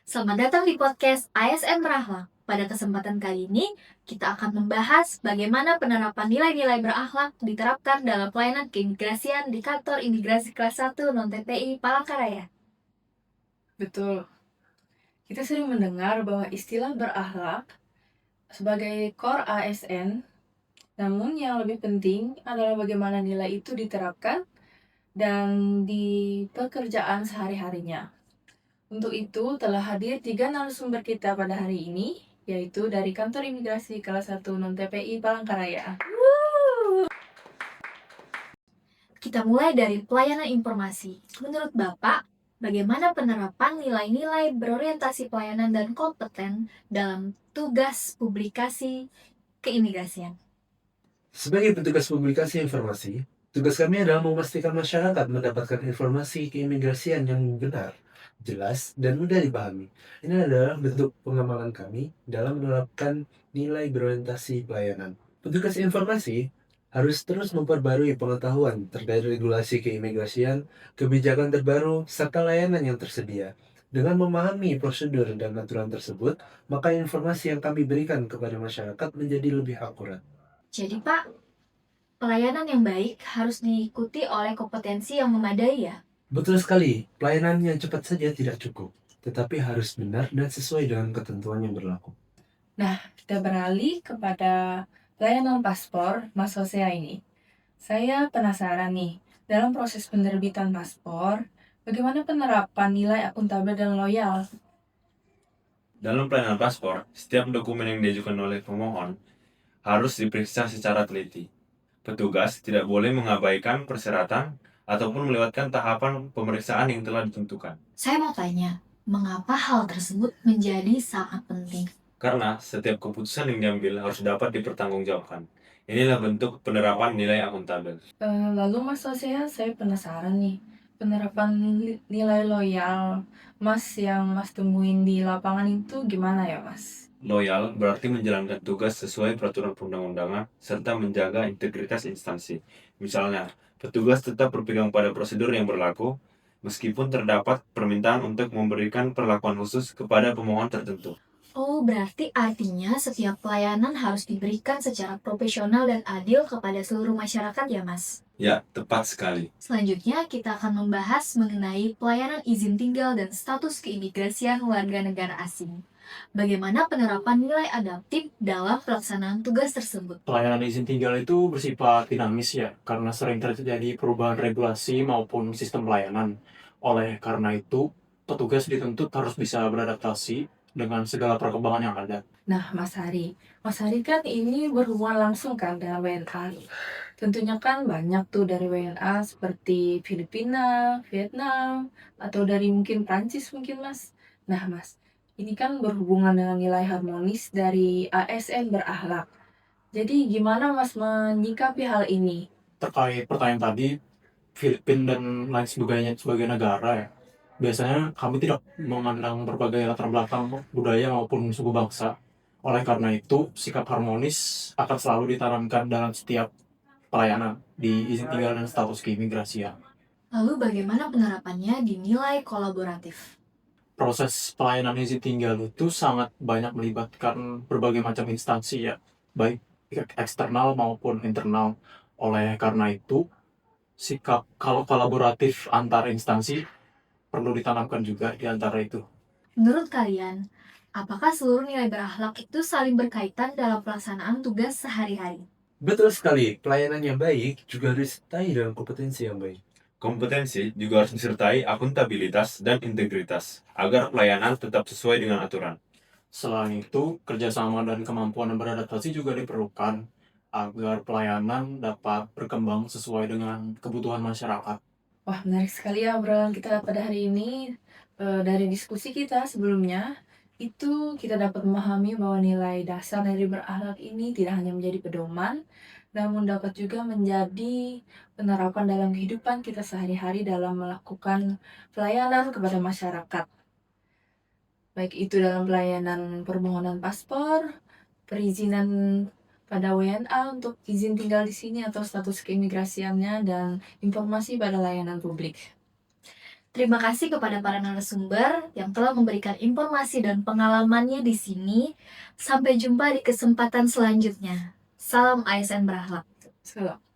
Selamat datang di podcast ASN Berakhlak. Pada kesempatan kali ini, kita akan membahas bagaimana penerapan nilai-nilai berakhlak diterapkan dalam pelayanan keimigrasian di kantor imigrasi kelas 1 non-TPI Palangkaraya. Betul. Kita sering mendengar bahwa istilah berakhlak sebagai core ASN, namun yang lebih penting adalah bagaimana nilai itu diterapkan dan di pekerjaan sehari-harinya. Untuk itu telah hadir 3 narasumber kita pada hari ini, yaitu dari Kantor Imigrasi Kelas 1 Non-TPI Palangkaraya. Kita mulai dari pelayanan informasi. Menurut Bapak, bagaimana penerapan nilai-nilai berorientasi pelayanan dan kompeten dalam tugas publikasi keimigrasian? Sebagai petugas publikasi informasi, tugas kami adalah memastikan masyarakat mendapatkan informasi keimigrasian yang benar, jelas, dan mudah dipahami. Ini adalah bentuk pengamalan kami dalam menerapkan nilai berorientasi pelayanan. Petugas informasi harus terus memperbarui pengetahuan terkait regulasi keimigrasian, kebijakan terbaru, serta layanan yang tersedia. Dengan memahami prosedur dan aturan tersebut, maka informasi yang kami berikan kepada masyarakat menjadi lebih akurat. Jadi Pak, pelayanan yang baik harus diikuti oleh kompetensi yang memadai ya. Betul sekali, pelayanan yang cepat saja tidak cukup, tetapi harus benar dan sesuai dengan ketentuan yang berlaku. Nah, kita beralih kepada pelayanan paspor Mas Hosea ini. Saya penasaran nih, dalam proses penerbitan paspor, bagaimana penerapan nilai akuntabel dan loyal? Dalam pelayanan paspor, setiap dokumen yang diajukan oleh pemohon harus diperiksa secara teliti. Petugas tidak boleh mengabaikan persyaratan ataupun melewatkan tahapan pemeriksaan yang telah ditentukan. Saya mau tanya, mengapa hal tersebut menjadi sangat penting? Karena setiap keputusan yang diambil harus dapat dipertanggungjawabkan. Inilah bentuk penerapan nilai akuntabel. Lalu Mas Hosea, saya penasaran nih, penerapan nilai loyal Mas yang Mas temuin di lapangan itu gimana ya Mas? Loyal berarti menjalankan tugas sesuai peraturan perundang-undangan serta menjaga integritas instansi. Misalnya, petugas tetap berpegang pada prosedur yang berlaku meskipun terdapat permintaan untuk memberikan perlakuan khusus kepada pemohon tertentu. Oh, berarti artinya setiap pelayanan harus diberikan secara profesional dan adil kepada seluruh masyarakat ya, Mas? Ya, tepat sekali. Selanjutnya, kita akan membahas mengenai pelayanan izin tinggal dan status keimigrasian warga negara asing. Bagaimana penerapan nilai adaptif dalam pelaksanaan tugas tersebut? Pelayanan izin tinggal itu bersifat dinamis ya, karena sering terjadi perubahan regulasi maupun sistem pelayanan. Oleh karena itu, petugas dituntut harus bisa beradaptasi dengan segala perkembangan yang ada. Nah, Mas Hari kan ini berhubungan langsung kan dengan WNA. Tentunya kan banyak tuh dari WNA seperti Filipina, Vietnam, atau dari mungkin Prancis mungkin Mas. Nah Mas, ini kan berhubungan dengan nilai harmonis dari ASN berakhlak. Jadi gimana Mas menyikapi hal ini? Terkait pertanyaan tadi, Filipina dan lain sebagainya sebagai negara ya, biasanya kami tidak memandang berbagai latar belakang budaya maupun suku bangsa. Oleh karena itu, sikap harmonis akan selalu ditanamkan dalam setiap pelayanan di izin tinggal dan status keimigrasian. Lalu bagaimana penerapannya di nilai kolaboratif? Proses pelayanan izin tinggal itu sangat banyak melibatkan berbagai macam instansi ya, baik eksternal maupun internal. Oleh karena itu, sikap kalau kolaboratif antar instansi perlu ditanamkan juga di antara itu. Menurut kalian, apakah seluruh nilai berakhlak itu saling berkaitan dalam pelaksanaan tugas sehari-hari? Betul sekali, pelayanan yang baik juga harus disertai dengan kompetensi yang baik. Kompetensi juga harus disertai akuntabilitas dan integritas agar pelayanan tetap sesuai dengan aturan. Selain itu, kerjasama dan kemampuan beradaptasi juga diperlukan agar pelayanan dapat berkembang sesuai dengan kebutuhan masyarakat. Wah, menarik sekali ya obrolan kita pada hari ini. Dari diskusi kita sebelumnya, itu kita dapat memahami bahwa nilai dasar dari berakhlak ini tidak hanya menjadi pedoman, namun dapat juga menjadi penerapan dalam kehidupan kita sehari-hari dalam melakukan pelayanan kepada masyarakat. Baik itu dalam pelayanan permohonan paspor, perizinan pada WNA untuk izin tinggal di sini atau status keimigrasiannya, dan informasi pada layanan publik. Terima kasih kepada para narasumber yang telah memberikan informasi dan pengalamannya di sini. Sampai jumpa di kesempatan selanjutnya. Salam ASN berakhlak. Salam.